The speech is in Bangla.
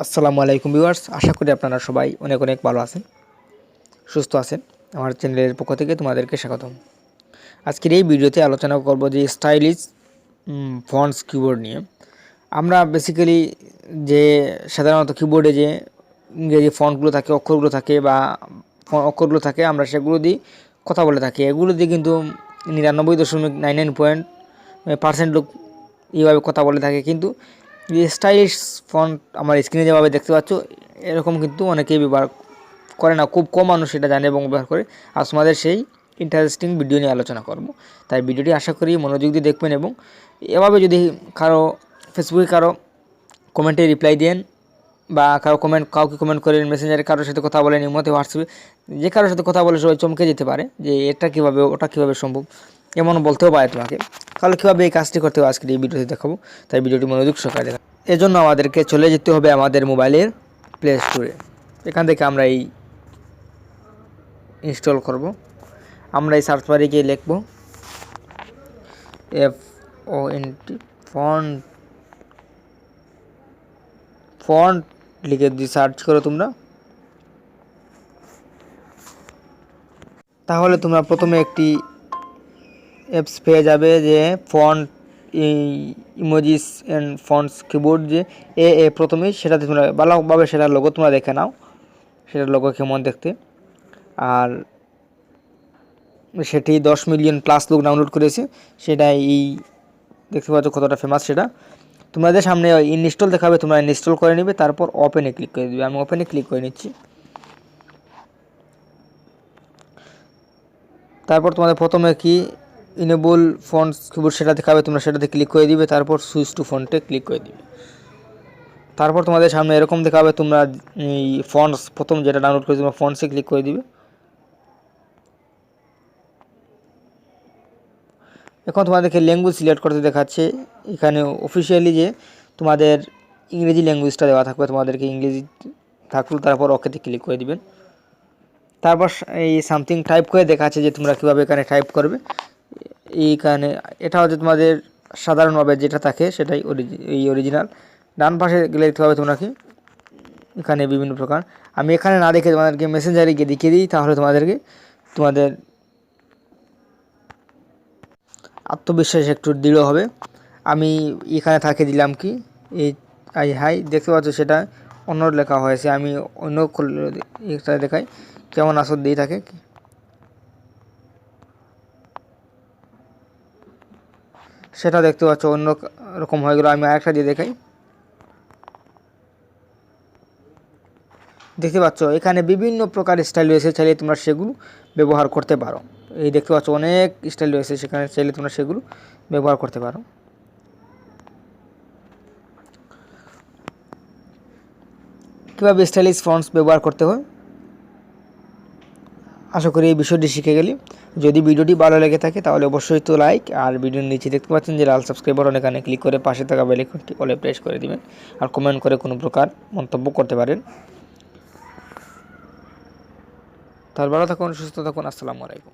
আসসালামু আলাইকুম ভিউয়ার্স, আশা করি আপনারা সবাই অনেক অনেক ভালো আছেন, সুস্থ আছেন। আমার চ্যানেলের পক্ষ থেকে তোমাদেরকে স্বাগতম। আজকের এই ভিডিওতে আলোচনা করব যে স্টাইলিশ ফন্টস কিবোর্ড নিয়ে। আমরা বেসিক্যালি যে সাধারণত কিবোর্ডে যে ইংরেজি ফন্টগুলো থাকে, অক্ষরগুলো থাকে বা অক্ষরগুলো থাকে, আমরা সেগুলো দিয়ে কথা বলে থাকি। এগুলো দিয়ে কিন্তু 99.99% লোক এইভাবে কথা বলে থাকে। কিন্তু যে স্টাইলিশ ফন্ট আমার স্ক্রিনে যেভাবে দেখতে পাচ্ছ, এরকম কিন্তু অনেকেই ব্যবহার করে না, খুব কম মানুষ এটা জানে এবং ব্যবহার করে। আর তোমাদের সেই ইন্টারেস্টিং ভিডিও নিয়ে আলোচনা করব। তাই ভিডিওটি আশা করি মনোযোগ দিয়ে দেখবেন এবং এভাবে যদি ফেসবুকে কারো কমেন্টে রিপ্লাই দেন বা কাউকে কমেন্ট করেন, মেসেঞ্জারে কারোর সাথে কথা বলেন, ইমোতে, হোয়াটসঅ্যাপে যে কারোর সাথে কথা বলে সবাই চমকে যেতে পারে যে এটা কীভাবে, ওটা কীভাবে সম্ভব, এমন বলতেও পারে তোমাকে। তাহলে কীভাবে এই কাজটি করতে হবে আজকের এই ভিডিওতে দেখাবো। তাই ভিডিওটি মনোযোগ সহকারে দেখা। এজন্য আমাদেরকে চলে যেতে হবে আমাদের মোবাইলের প্লে স্টোরে। এখান থেকে আমরা এই ইনস্টল করব। আমরা এই সার্চ বারে গিয়ে লিখব FONT ফন্ট লিখে দিয়ে সার্চ করো তোমরা। তাহলে তোমরা প্রথমে একটি অ্যাপস পেয়ে যাবে যে font emojis and fonts keyboard, যে প্রথমেই সেটাতে তোমরা ভালোভাবে সেটার লোগো তোমরা দেখে নাও, সেটার লোগো কেমন দেখতে। আর সেটি 10 মিলিয়ন প্লাস লোক ডাউনলোড করেছে। সেটা এই দেখতে পাচ্ছ কতটা ফেমাস। সেটা তোমাদের সামনে ইনস্টল দেখাবে, তোমরা ইনস্টল করে নেবে, তারপর ওপেনে ক্লিক করে দেবে। আমি ওপেনে ক্লিক করে নিচ্ছি। তারপর তোমাদের প্রথমে কি ইনেবল ফন্টস কিবোর্ড সেটা দেখাবে, তোমরা সেটাতে ক্লিক করে দিবে, তারপর সুইচ টু ফন্টে ক্লিক করে দিবে। তারপর তোমাদের সামনে এরকম দেখাবে, তোমরা এই ফন্টস প্রথম যেটা ডাউনলোড করে তোমরা ফন্টসে ক্লিক করে দিবে। এখন তোমাদেরকে ল্যাঙ্গুয়েজ সিলেক্ট করতে দেখাচ্ছে। এখানে অফিসিয়ালি যে তোমাদের ইংরেজি ল্যাঙ্গুয়েজটা দেওয়া থাকবে, তোমাদেরকে ইংরেজি থাকলো, তারপর ওকেতে ক্লিক করে দিবেন। তারপর এই সামথিং টাইপ করে দেখাচ্ছে যে তোমরা কীভাবে এখানে টাইপ করবে। এইখানে এটা হচ্ছে তোমাদের সাধারণভাবে যেটা থাকে সেটাই অরিজিনাল। ডান পাশে গেলে দেখতে পাবে তোমরা কি এখানে বিভিন্ন প্রকার। আমি এখানে না দেখে তোমাদেরকে মেসেঞ্জারে গিয়ে দেখিয়ে দিই, তাহলে তোমাদের আত্মবিশ্বাস একটু দৃঢ় হবে। আমি এখানে থাকে দিলাম কি এই হাই, দেখতে পাচ্ছ সেটা অন্য লেখা হয়েছে। আমি অন্য এটা দেখাই, কেমন আসর দিয়ে থাকে। সেটা দেখতে পাচ্ছ অন্য রকম হয়ে গেলো। আমি আরেকটা দিয়ে দেখাই। দেখতে পাচ্ছ এখানে বিভিন্ন প্রকার স্টাইল রয়েছে, চাইলে তোমরা সেগুলো ব্যবহার করতে পারো। এই দেখতে পাচ্ছ অনেক স্টাইল রয়েছে, সেখানে চাইলে তোমরা সেগুলো ব্যবহার করতে পারো। কীভাবে স্টাইলিশ ফন্টস ব্যবহার করতে হয় আশা করি এই বিষয়টি শিখে গেলি। যদি ভিডিওটি ভালো লেগে থাকে তাহলে অবশ্যই তো লাইক, আর ভিডিওর নিচে দেখতে পাচ্ছেন যে লাল সাবস্ক্রাইব বাটন, এখানে ক্লিক করে পাশে থাকা বেল আইকনটি অলে প্রেস করে দিবেন। আর কমেন্ট করে কোনো প্রকার মন্তব্য করতে পারেন। তার ভালো থাকুন, সুস্থ থাকুন। আসসালামু আলাইকুম।